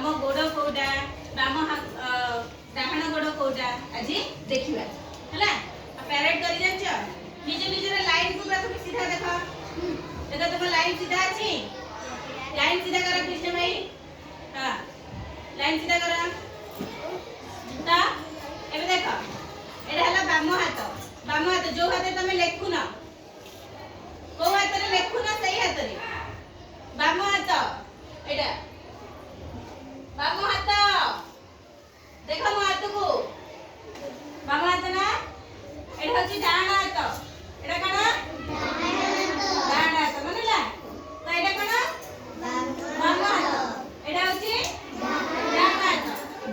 balm गोड़ कोडा balm डाहाण गोड़ कोडा आज देखिबा हला पैरेट करि जान्छ निज निजर लाइन को प्रथम सीधा देखो देखो तुम लाइन सीधा अछि लाइन सीधा करो कृष्ण भाई हां लाइन सीधा करो ता एबे देखो एटा हला बाम हाथ जो हाथे तमे लेखु ना को हाथ रे लेखु ना सही हाथ रे बाम हाथ एटा बाम हाथ देखो मो हाथ को बाम हाथ ना एटा होची डाहाण हाथ एटा कोन डाहाण हाथ मानिला तो एटा कोन बाम हाथ एटा होची डाहाण हाथ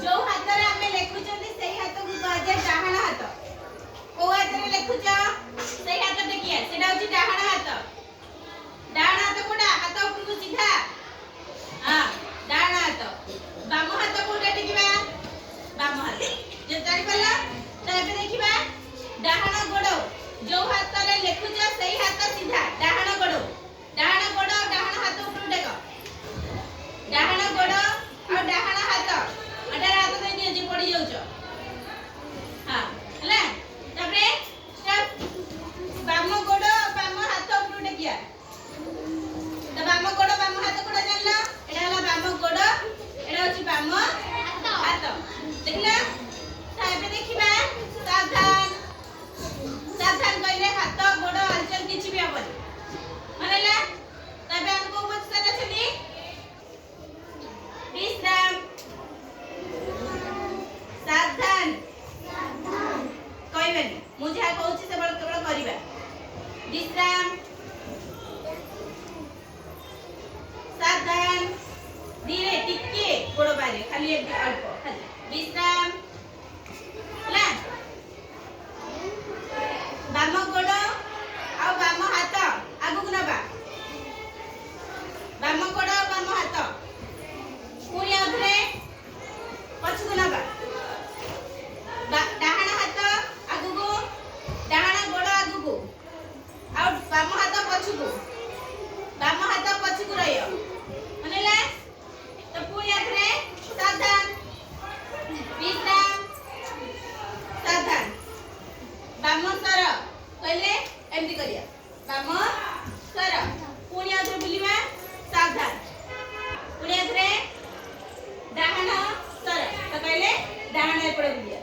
जो हाथ रे हमें लेखु चंदी सही हाथ को कह जाय डाहाण हाथ को हाथ रे लेखु छ सही हाथ देखिए सेटा होची डाहाण हाथ कोडा हाथ ऊपर को सीधा हां डाहाण हाथ बाम हाथ कोडा टिकिबा बाम हाथ जे जानि पल्ला त एबे देखिबा डाहाण गोड़ जो हाथ रे लेखु छ सही हाथ सीधा डाहाण गोड़ डाहाण हाथ ऊपर देखो डाहाण गोड़ और डाहाण हाथ अडा हाथ दे दियो जे पड़ी जाउ छ हां हला तबरे स्टेप बाम गोड़ बाम हाथ ऊपर टेकिया तो बाम गोड़ बाम हाथ कोडा जानला एडा हला बाम गोड़ एडा होची बाम हाथ देखला ताबे देखिबा सावधान सावधान कइले हाथ गोड़ हलचल किछि भी हबनी मानेला तबे हमको उपस्थित अछनी विश्राम सावधान कहबेनी मु जा कहूची से बड़ केवल करिबा विश्राम सावधान धीरे टिके गोड़ बारे खाली एक अल्प खाली विश्राम ला बाम गोड़ आ बाम हाथ आगु को नबा बाम गोड़ बाम हाथ पुणी आउथरे पछकु नबा डाहाण हाथ आगु को डाहाण गोड़ आगु को आ बाम हाथ पछकु रहियो मानेला तो पुणी आउथरे सावधान विश्राम सावधान बाम सर कहले एमती करिया बाम सर पुणी आउथरे बुलिबा सावधान पुणी आउथरे डाहाण सर तो कहले डाहाण एपड़े बुलिया